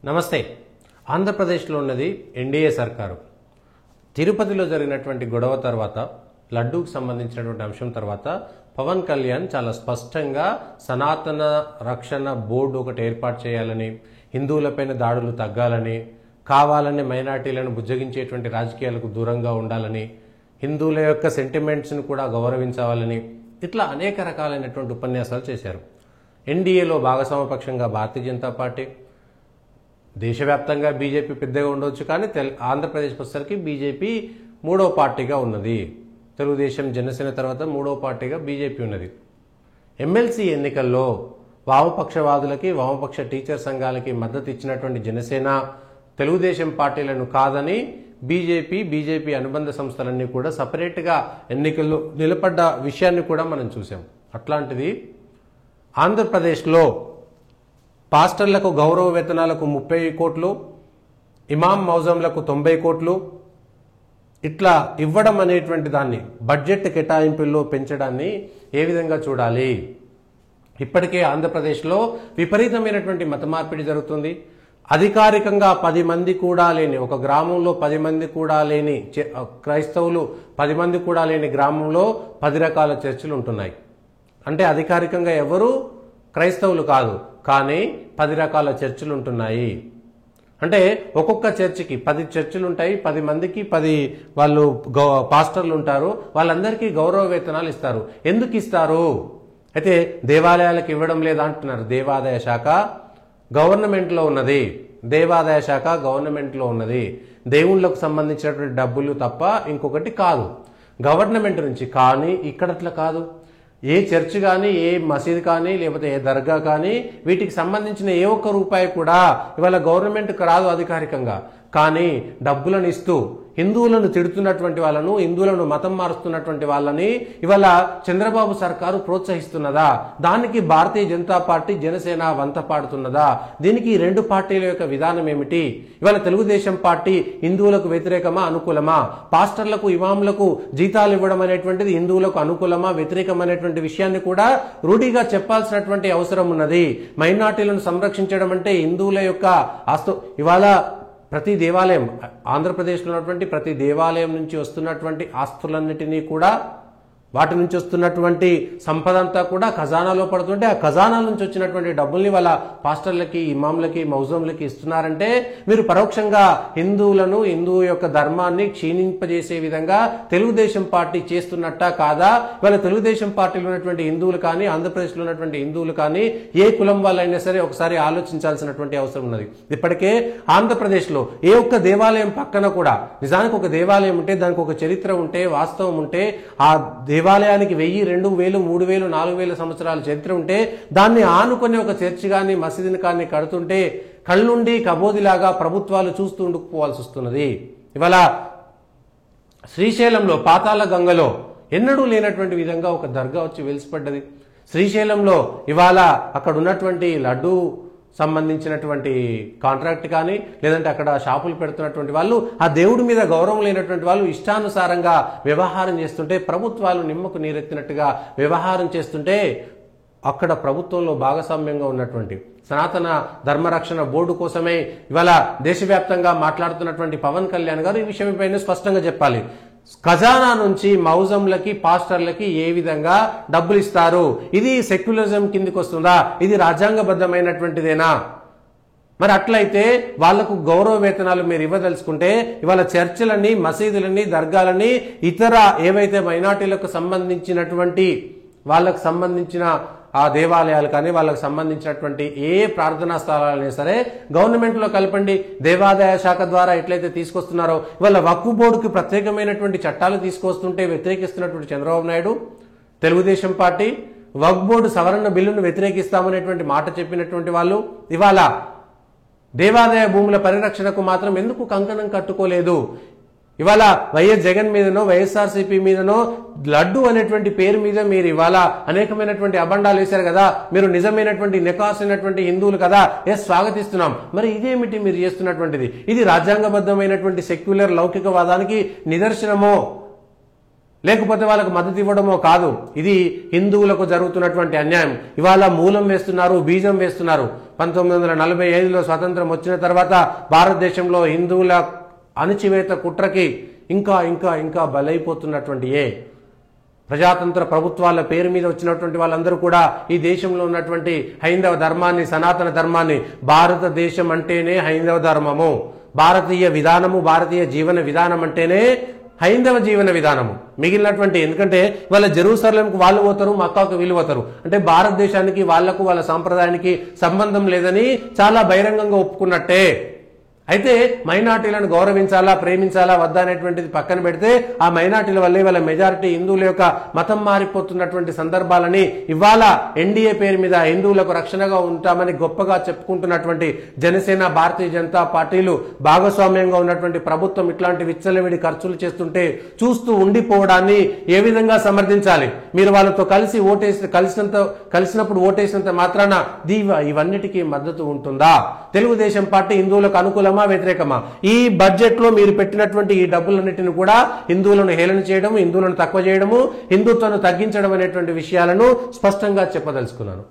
నమస్తే. ఆంధ్రప్రదేశ్లో ఉన్నది ఎన్డీఏ సర్కారు. తిరుపతిలో జరిగినటువంటి గొడవ తర్వాత, లడ్డూకు సంబంధించినటువంటి అంశం తర్వాత పవన్ కళ్యాణ్ చాలా స్పష్టంగా సనాతన రక్షణ బోర్డు ఒకటి ఏర్పాటు చేయాలని, హిందువులపైన దాడులు తగ్గాలని, కావాలని మైనార్టీలను బుజ్జగించేటువంటి రాజకీయాలకు దూరంగా ఉండాలని, హిందువుల యొక్క సెంటిమెంట్స్ను కూడా గౌరవించాలని, ఇట్లా అనేక రకాలైనటువంటి ఉపన్యాసాలు చేశారు. ఎన్డీఏలో భాగస్వామ్యపక్షంగా భారతీయ జనతా పార్టీ, దేశవ్యాప్తంగా బీజేపీ పెద్దగా ఉండవచ్చు, కానీ ఆంధ్రప్రదేశ్కి వచ్చేసరికి బీజేపీ మూడో పార్టీగా ఉన్నది. తెలుగుదేశం, జనసేన తర్వాత మూడో పార్టీగా బీజేపీ ఉన్నది. ఎమ్మెల్సీ ఎన్నికల్లో వామపక్షవాదులకి, వామపక్ష టీచర్ సంఘాలకి మద్దతు ఇచ్చినటువంటి జనసేన, తెలుగుదేశం పార్టీలను కాదని బీజేపీ అనుబంధ సంస్థలన్నీ కూడా సపరేట్గా ఎన్నికల్లో నిలబడ్డ విషయాన్ని కూడా మనం చూసాం. అట్లాంటిది ఆంధ్రప్రదేశ్లో పాస్టర్లకు గౌరవ వేతనాలకు 30 కోట్లు, ఇమాం మౌజంలకు 90 కోట్లు ఇట్లా ఇవ్వడం అనేటువంటి దాన్ని బడ్జెట్ కేటాయింపుల్లో పెంచడాన్ని ఏ విధంగా చూడాలి? ఇప్పటికే ఆంధ్రప్రదేశ్లో విపరీతమైనటువంటి మత మార్పిడి జరుగుతుంది. అధికారికంగా 10 మంది కూడా లేని, ఒక గ్రామంలో 10 మంది కూడా లేని క్రైస్తవులు 10 మంది కూడా లేని గ్రామంలో 10 రకాల చర్చిలు ఉంటున్నాయి. అంటే అధికారికంగా ఎవరు క్రైస్తవులు కాదు, కానీ 10 రకాల చర్చిలు ఉంటున్నాయి. అంటే ఒక్కొక్క చర్చికి 10 చర్చిలు ఉంటాయి, 10 మందికి 10 వాళ్ళు పాస్టర్లు ఉంటారు. వాళ్ళందరికీ గౌరవ వేతనాలు ఇస్తారు. ఎందుకు ఇస్తారు? అయితే దేవాలయాలకు ఇవ్వడం లేదా అంటున్నారు. దేవాదాయ శాఖ గవర్నమెంట్లో ఉన్నది. దేవాదాయ శాఖ గవర్నమెంట్లో ఉన్నది. దేవుళ్లకు సంబంధించినటువంటి డబ్బులు తప్ప ఇంకొకటి కాదు, గవర్నమెంట్ నుంచి. కానీ ఇక్కడ అట్లా కాదు. ఏ చర్చ్ కానీ, ఏ మసీద్ కానీ, లేకపోతే ఏ దర్గా కానీ, వీటికి సంబంధించిన ఏ ఒక్క రూపాయి కూడా ఇవాళ గవర్నమెంట్కి రాదు అధికారికంగా. కానీ డబ్బులను ఇస్తూ హిందువులను తిడుతున్నటువంటి వాళ్ళను, హిందువులను మతం మారుస్తున్నటువంటి వాళ్ళని ఇవాళ చంద్రబాబు సర్కారు ప్రోత్సహిస్తున్నదా? దానికి భారతీయ జనతా పార్టీ, జనసేన వంత పాడుతున్నదా? దీనికి ఈ రెండు పార్టీల యొక్క విధానం ఏమిటి? ఇవాళ తెలుగుదేశం పార్టీ హిందువులకు వ్యతిరేకమా, అనుకూలమా? పాస్టర్లకు, ఇమాములకు జీతాలు ఇవ్వడం అనేటువంటిది హిందువులకు అనుకూలమా, వ్యతిరేకమైనటువంటి విషయాన్ని కూడా రూఢిగా చెప్పాల్సినటువంటి అవసరం ఉన్నది. మైనార్టీలను సంరక్షించడం అంటే హిందువుల యొక్క ఇవాళ ప్రతి దేవాలయం, ఆంధ్రప్రదేశ్లో ఉన్నటువంటి ప్రతి దేవాలయం నుంచి వస్తున్నటువంటి ఆస్తులన్నిటినీ కూడా, వాటి నుంచి వస్తున్నటువంటి సంపద అంతా కూడా ఖజానాలో పడుతుంటే, ఆ ఖజానా నుంచి వచ్చినటువంటి డబ్బుల్ని వాళ్ళ పాస్టర్లకి, ఇమాంలకి, మౌజంలకి ఇస్తున్నారంటే మీరు పరోక్షంగా హిందువులను, హిందువు యొక్క ధర్మాన్ని క్షీణింపజేసే విధంగా తెలుగుదేశం పార్టీ చేస్తున్నట్టా కాదా? వాళ్ళ తెలుగుదేశం పార్టీలో ఉన్నటువంటి హిందువులు కానీ, ఆంధ్రప్రదేశ్లో ఉన్నటువంటి హిందువులు కానీ, ఏ కులం వాళ్ళైనా సరే ఒకసారి ఆలోచించాల్సినటువంటి అవసరం ఉన్నది. ఇప్పటికే ఆంధ్రప్రదేశ్లో ఏ ఒక్క దేవాలయం పక్కన కూడా, నిజానికి ఒక దేవాలయం ఉంటే దానికి ఒక చరిత్ర ఉంటే, వాస్తవం ఉంటే, ఆ దేవాలయానికి 1000, 2000, 3000, 4000 సంవత్సరాల చరిత్ర ఉంటే దాన్ని ఆనుకొని ఒక చర్చి కానీ, మసీదుని కానీ కడుతుంటే కళ్ళుండి కబోదిలాగా ప్రభుత్వాలు చూస్తూ ఉండుకుపోవాల్సి వస్తున్నది. ఇవాళ శ్రీశైలంలో పాతాళ గంగలో ఎన్నడూ లేనటువంటి విధంగా ఒక దర్గా వచ్చి వెలిసిపడ్డది. శ్రీశైలంలో ఇవాళ అక్కడ ఉన్నటువంటి లడ్డూ సంబంధించినటువంటి కాంట్రాక్ట్ కానీ, లేదంటే అక్కడ షాపులు పెడుతున్నటువంటి వాళ్ళు, ఆ దేవుడి మీద గౌరవం లేనటువంటి వాళ్ళు ఇష్టానుసారంగా వ్యవహారం చేస్తుంటే, ప్రభుత్వాలు నిమ్మకు నీరెత్తినట్టుగా వ్యవహారం చేస్తుంటే, అక్కడ ప్రభుత్వంలో భాగస్వామ్యంగా ఉన్నటువంటి సనాతన ధర్మరక్షణ బోర్డు కోసమే ఇవాళ దేశవ్యాప్తంగా మాట్లాడుతున్నటువంటి పవన్ కళ్యాణ్ గారు ఈ విషయంపైన స్పష్టంగా చెప్పాలి. ఖజానా నుంచి మౌజంలకి, పాస్టర్లకి ఏ విధంగా డబ్బులు ఇస్తారు? ఇది సెక్యులరిజం కిందికి వస్తుందా? ఇది రాజ్యాంగబద్ధమైనటువంటిదేనా? మరి అట్లయితే వాళ్లకు గౌరవ వేతనాలు మీరు ఇవ్వదలుచుకుంటే, ఇవాళ చర్చిలని, మసీదులని, దర్గాలని, ఇతర ఏవైతే మైనార్టీలకు సంబంధించినటువంటి వాళ్ళకు సంబంధించిన ఆ దేవాలయాలు కానీ, వాళ్ళకు సంబంధించినటువంటి ఏ ప్రార్థనా స్థలాలైనా సరే గవర్నమెంట్లో కలపండి. దేవాదాయ శాఖ ద్వారా ఎట్లయితే తీసుకొస్తున్నారో, ఇవాళ వక్ఫ్ బోర్డుకి ప్రత్యేకమైనటువంటి చట్టాలు తీసుకొస్తుంటే వ్యతిరేకిస్తున్నటువంటి చంద్రబాబు నాయుడు, తెలుగుదేశం పార్టీ వక్ఫ్ బోర్డు సవరణ బిల్లును వ్యతిరేకిస్తామనేటువంటి మాట చెప్పినటువంటి వాళ్ళు ఇవాళ దేవాదాయ భూముల పరిరక్షణకు మాత్రం ఎందుకు కంకణం కట్టుకోలేదు? ఇవాళ వైఎస్ జగన్ మీదనో, వైఎస్ఆర్సీపీ మీదనో, లడ్డు అనేటువంటి పేరు మీద మీరు ఇవాళ అనేకమైనటువంటి అబండాలు వేశారు కదా. మీరు నిజమైనటువంటి నికాసైనటువంటి హిందువులు కదా, స్వాగతిస్తున్నాం. మరి ఇదేమిటి మీరు చేస్తున్నటువంటిది? ఇది రాజ్యాంగబద్ధమైనటువంటి సెక్యులర్ లౌకికవాదానికి నిదర్శనమో, లేకపోతే వాళ్ళకు మద్దతు ఇవ్వడమో కాదు. ఇది హిందువులకు జరుగుతున్నటువంటి అన్యాయం. ఇవాళ మూలం వేస్తున్నారు, బీజం వేస్తున్నారు. 1945లో స్వాతంత్రం వచ్చిన తర్వాత భారతదేశంలో హిందువుల అణచివేత కుట్రకి ఇంకా ఇంకా ఇంకా బలైపోతున్నటువంటి ప్రజాతంత్ర ప్రభుత్వాల పేరు మీద వచ్చినటువంటి వాళ్ళందరూ కూడా ఈ దేశంలో ఉన్నటువంటి హైందవ ధర్మాన్ని, సనాతన ధర్మాన్ని, భారతదేశం అంటేనే హైందవ ధర్మము, భారతీయ విధానము, భారతీయ జీవన విధానం అంటేనే హైందవ జీవన విధానము. మిగిలినటువంటి ఎందుకంటే వాళ్ళ జెరూసలేంకు వాళ్ళు పోతారు, మక్కాకు వీళ్ళు పోతారు, అంటే భారతదేశానికి వాళ్లకు వాళ్ళ సాంప్రదాయానికి సంబంధం లేదని చాలా బహిరంగంగా ఒప్పుకున్నట్టే. అయితే మైనార్టీలను గౌరవించాలా, ప్రేమించాలా వద్దా అనేటువంటిది పక్కన పెడితే ఆ మైనార్టీల వల్లే వాళ్ళ మెజారిటీ హిందువుల యొక్క మతం మారిపోతున్నటువంటి సందర్భాలని ఇవాళ ఎన్డీఏ పేరు మీద హిందువులకు రక్షణగా ఉంటామని గొప్పగా చెప్పుకుంటున్నటువంటి జనసేన, భారతీయ జనతా పార్టీలు భాగస్వామ్యంగా ఉన్నటువంటి ప్రభుత్వం ఇట్లాంటి విచ్చలవిడి ఖర్చులు చేస్తుంటే చూస్తూ ఉండిపోవడాన్ని ఏ విధంగా సమర్థించాలి? మీరు వాళ్ళతో కలిసి కలిసినప్పుడు ఓటేసినంత మాత్రాన ఇవన్నిటికీ మద్దతు ఉంటుందా? తెలుగుదేశం పార్టీ హిందువులకు అనుకూలమా, వ్యతిరేకమా? ఈ బడ్జెట్ లో మీరు పెట్టినటువంటి ఈ డబ్బులన్నిటిని కూడా హిందువులను హేళన చేయడం, హిందువులను తక్కువ చేయడము, హిందుత్వాన్ని తగ్గించడం అనేటువంటి విషయాలను స్పష్టంగా చెప్పదలుచుకున్నాను.